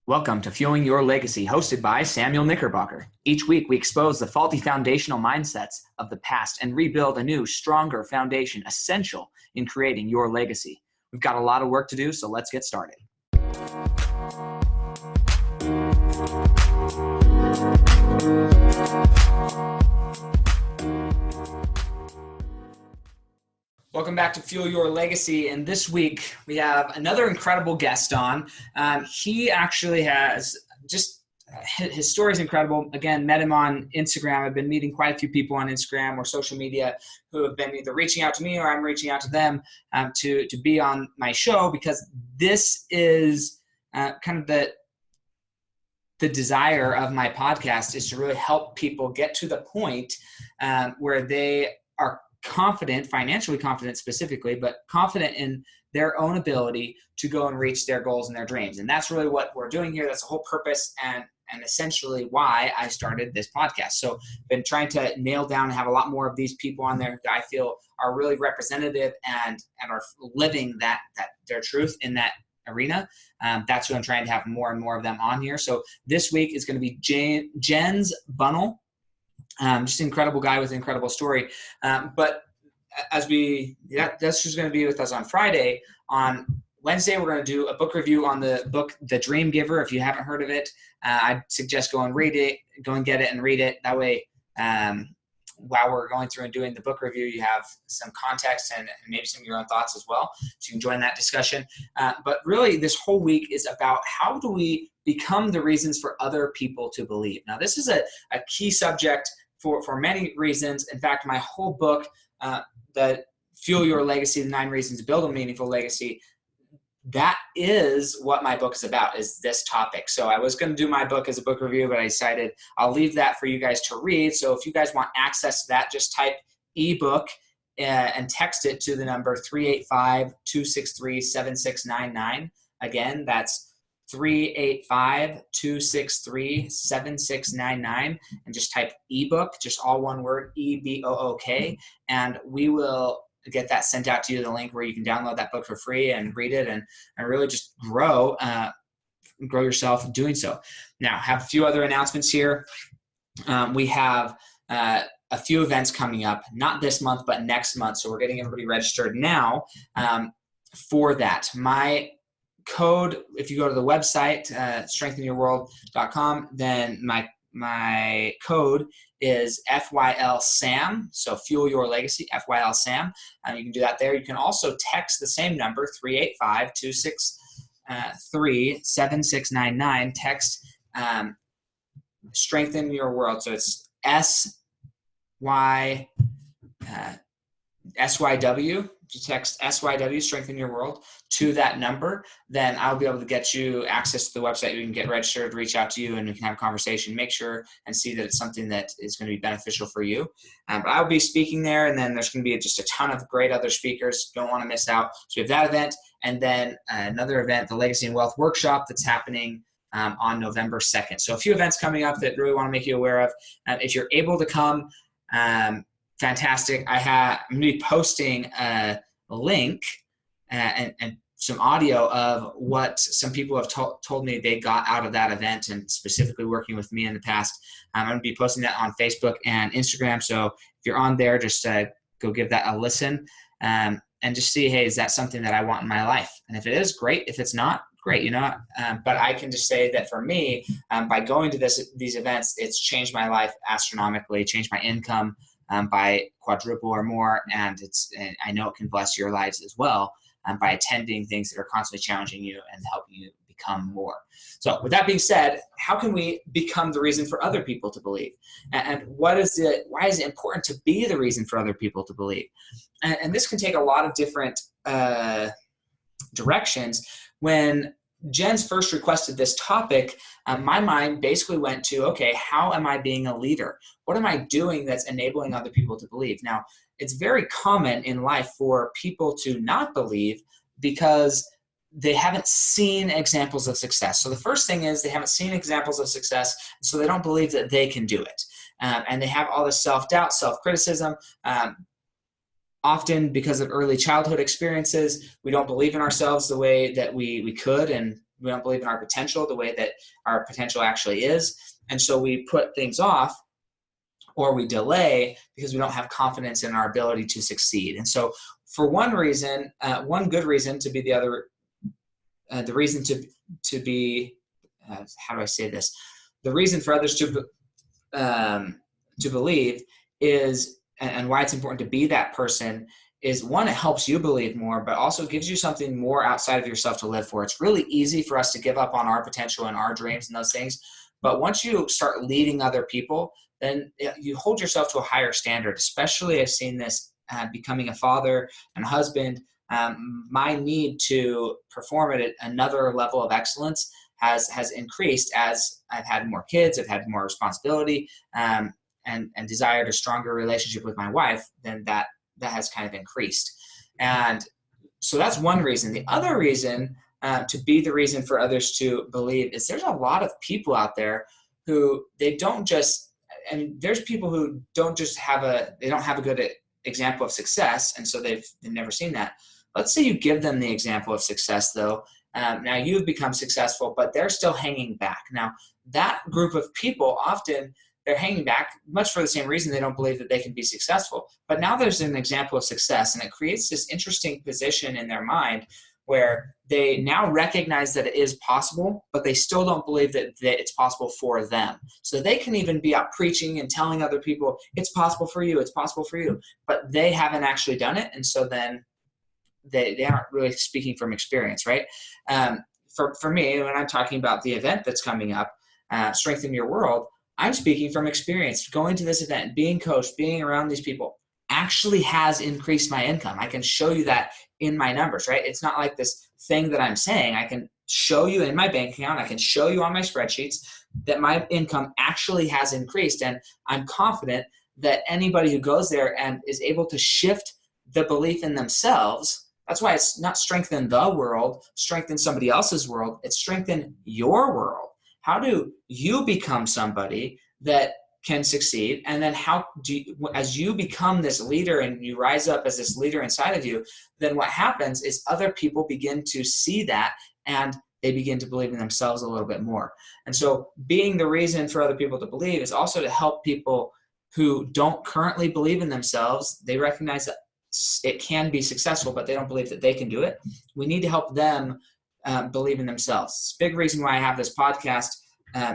Welcome to Fueling Your Legacy, hosted by Samuel Knickerbocker. Each week, we expose the faulty foundational mindsets of the past and rebuild a new, stronger foundation essential in creating your legacy. We've got a lot of work to do, so let's get started. Welcome back to Fuel Your Legacy, and this week we have another incredible guest on. He actually has his story is incredible. Again, met him on Instagram. I've been meeting quite a few people on Instagram or social media who have been either reaching out to me or I'm reaching out to them to be on my show, because this is kind of the desire of my podcast, is to really help people get to the point where they are confident, financially confident specifically, but confident in their own ability to go and reach their goals and their dreams. And that's really what we're doing here. That's the whole purpose and essentially why I started this podcast. So been trying to nail down and have a lot more of these people on there that I feel are really representative and are living that their truth in that arena. That's who I'm trying to have more and more of them on here. So this week is going to be Jens Bunnell. Just an incredible guy with an incredible story. But that's who's going to be with us on Friday. On Wednesday, we're going to do a book review on the book, The Dream Giver. If you haven't heard of it, I'd suggest go and read it, go and get it and read it. That way, while we're going through and doing the book review, you have some context and maybe some of your own thoughts as well. So you can join that discussion. But really, this whole week is about how do we become the reasons for other people to believe. Now, this is a key subject for many reasons. In fact, my whole book, the Fuel Your Legacy, the 9 Reasons to Build a Meaningful Legacy, that is what my book is about, is this topic. So I was going to do my book as a book review, but I decided I'll leave that for you guys to read. So if you guys want access to that, just type ebook and text it to the number 385-263-7699. Again, that's 385-263-7699, and just type ebook, just all one word, EBOOK, and we will get that sent out to you, the link where you can download that book for free and read it and really just grow yourself doing so. Now, have a few other announcements here. We have a few events coming up, not this month, but next month. So we're getting everybody registered now for that. My code, if you go to the website, strengthenyourworld.com, then my code is FYLSAM, so Fuel Your Legacy, FYLSAM. You can do that there. You can also text the same number, 385-263-7699. Text Strengthen Your World. So it's SYW. You text SYW, Strengthen Your World, to that number, then I'll be able to get you access to the website. You can get registered, reach out to you, and we can have a conversation. Make sure and see that it's something that is going to be beneficial for you. But I'll be speaking there, and then there's going to be just a ton of great other speakers. Don't want to miss out. So we have that event, and then another event, the Legacy and Wealth Workshop, that's happening on November 2nd. So a few events coming up that really want to make you aware of. If you're able to come, fantastic. I'm going to be posting a link and some audio of what some people have told me they got out of that event, and specifically working with me in the past. I'm going to be posting that on Facebook and Instagram. So if you're on there, just go give that a listen and just see, hey, is that something that I want in my life? And if it is, great. If it's not, great. But I can just say that for me, by going to these events, it's changed my life astronomically, changed my income by quadruple or more, and I know it can bless your lives as well by attending things that are constantly challenging you and helping you become more. So with that being said, how can we become the reason for other people to believe? And why is it important to be the reason for other people to believe? And this can take a lot of different directions. When Jens first requested this topic, my mind basically went to, okay, how am I being a leader? What am I doing that's enabling other people to believe? Now, it's very common in life for people to not believe because they haven't seen examples of success. So the first thing is they haven't seen examples of success, so they don't believe that they can do it. And they have all this self-doubt, self-criticism. Often because of early childhood experiences, we don't believe in ourselves the way that we could, and We don't believe in our potential the way that our potential actually is. And so we put things off or we delay because we don't have confidence in our ability to succeed. And so for one reason, one good reason to be the reason to be, how do I say this? The reason for others to believe is, and why it's important to be that person is, one, it helps you believe more, but also gives you something more outside of yourself to live for. It's really easy for us to give up on our potential and our dreams and those things. But once you start leading other people, then you hold yourself to a higher standard. Especially I've seen this becoming a father and husband. My need to perform at another level of excellence has increased as I've had more kids, I've had more responsibility, and desired a stronger relationship with my wife. Then that has kind of increased. And so that's one reason. The other reason to be the reason for others to believe is there's a lot of people out there who they don't just, and there's people who don't just they don't have a good example of success, and so they've never seen that. Let's say you give them the example of success, though. Now you've become successful, but they're still hanging back. Now that group of people, often they're hanging back much for the same reason. They don't believe that they can be successful. But now there's an example of success, and it creates this interesting position in their mind where they now recognize that it is possible, but they still don't believe that it's possible for them. So they can even be out preaching and telling other people, it's possible for you, it's possible for you, but they haven't actually done it. And so then they aren't really speaking from experience, right? For me, when I'm talking about the event that's coming up, Strengthen Your World, I'm speaking from experience. Going to this event, being coached, being around these people actually has increased my income. I can show you that in my numbers, right? It's not like this thing that I'm saying. I can show you in my bank account, I can show you on my spreadsheets that my income actually has increased. And I'm confident that anybody who goes there and is able to shift the belief in themselves, that's why it's not strengthen the world, strengthen somebody else's world, it's strengthen your world. How do you become somebody that can succeed? And then how do you, as you become this leader and you rise up as this leader inside of you, then what happens is other people begin to see that and they begin to believe in themselves a little bit more. And so being the reason for other people to believe is also to help people who don't currently believe in themselves. They recognize that it can be successful, but they don't believe that they can do it. We need to help them believe in themselves. It's a big reason why I have this podcast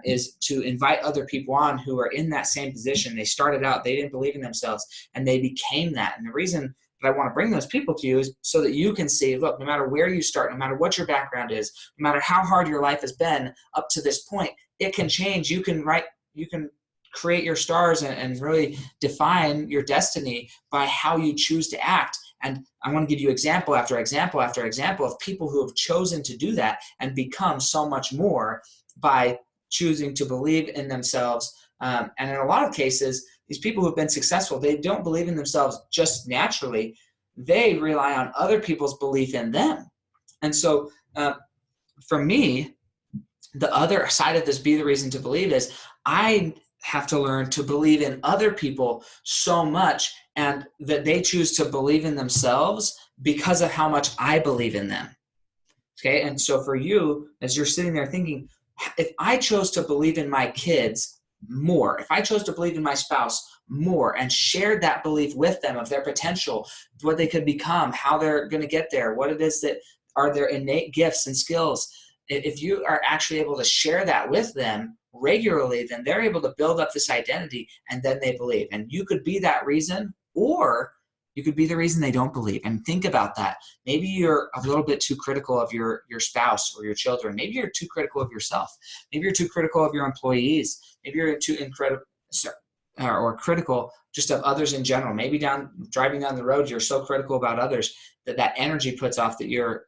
is to invite other people on who are in that same position. They started out, they didn't believe in themselves, and they became that. And the reason that I want to bring those people to you is so that you can see, look, no matter where you start, no matter what your background is, no matter how hard your life has been up to this point, it can change. You can create your stars and really define your destiny by how you choose to act. And I want to give you example after example after example of people who have chosen to do that and become so much more by choosing to believe in themselves. And in a lot of cases, these people who have been successful, they don't believe in themselves just naturally. They rely on other people's belief in them. And so for me, the other side of this be the reason to believe is I have to learn to believe in other people so much and that they choose to believe in themselves because of how much I believe in them. Okay. And so for you, as you're sitting there thinking, if I chose to believe in my kids more, if I chose to believe in my spouse more and shared that belief with them of their potential, what they could become, how they're going to get there, what it is that are their innate gifts and skills, if you are actually able to share that with them regularly, then they're able to build up this identity and then they believe. And you could be that reason, or you could be the reason they don't believe. And think about that. Maybe you're a little bit too critical of your spouse or your children. Maybe you're too critical of yourself. Maybe you're too critical of your employees. Maybe you're too critical just of others in general. Maybe driving down the road, you're so critical about others that energy puts off that you're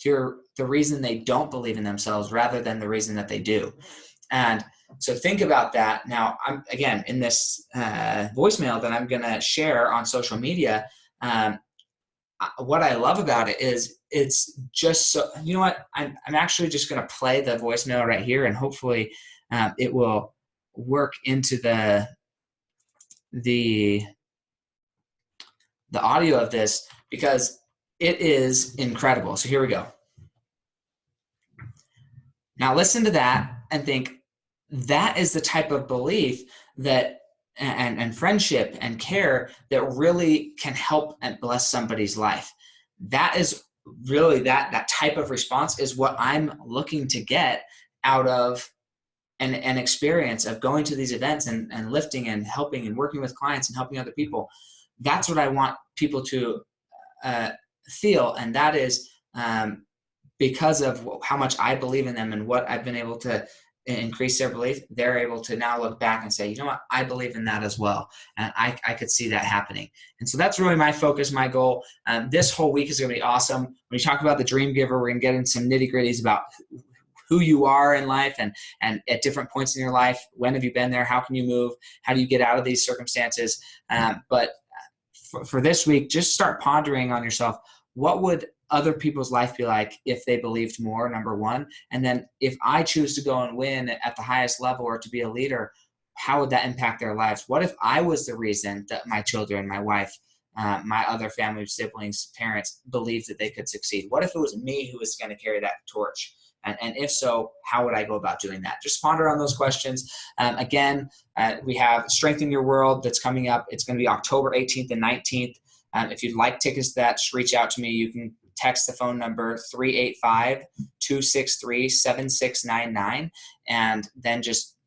the reason they don't believe in themselves rather than the reason that they do. And so think about that. Now, I'm again in this voicemail that I'm going to share on social media. What I love about it is it's just so, you know what, I'm actually just going to play the voicemail right here, and hopefully it will work into the audio of this because it is incredible. So here we go. Now listen to that and think, that is the type of belief that and friendship and care that really can help and bless somebody's life. That is really that type of response is what I'm looking to get out of an experience of going to these events and lifting and helping and working with clients and helping other people. That's what I want people to feel. And that is because of how much I believe in them and what I've been able to increase their belief, they're able to now look back and say, you know what, I believe in that as well. And I could see that happening. And so that's really my focus, my goal. This whole week is going to be awesome. When you talk about the dream giver, we're going to get into some nitty gritties about who you are in life and at different points in your life. When have you been there? How can you move? How do you get out of these circumstances? But for this week, just start pondering on yourself. What would other people's life be like if they believed more, number one? And then if I choose to go and win at the highest level or to be a leader, how would that impact their lives? What if I was the reason that my children, my wife, my other family, siblings, parents believed that they could succeed? What if it was me who was going to carry that torch? And if so, how would I go about doing that? Just ponder on those questions. Again, we have Strengthen Your World that's coming up. It's going to be October 18th and 19th. If you'd like tickets to that, just reach out to me. You can text the phone number 385-263-7699 and then just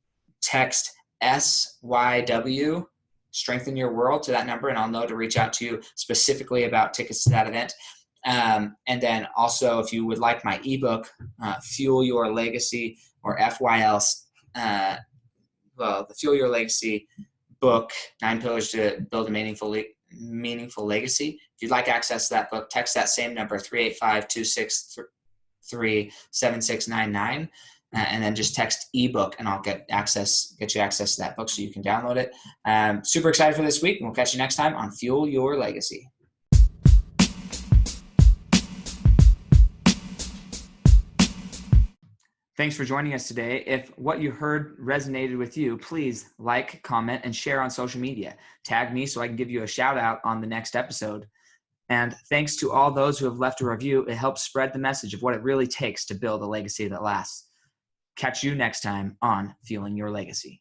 text SYW, Strengthen Your World, to that number, and I'll know to reach out to you specifically about tickets to that event. And then also, if you would like my ebook, Fuel Your Legacy, or FYL, the Fuel Your Legacy book, 9 Pillars to Build a Meaningful Legacy. If you'd like access to that book, text that same number, 385-263-7699, and then just text ebook, and I'll get you access to that book so you can download it. Super excited for this week, and we'll catch you next time on Fuel Your Legacy. Thanks for joining us today. If what you heard resonated with you, please like, comment, and share on social media. Tag me so I can give you a shout out on the next episode. And thanks to all those who have left a review. It helps spread the message of what it really takes to build a legacy that lasts. Catch you next time on Fueling Your Legacy.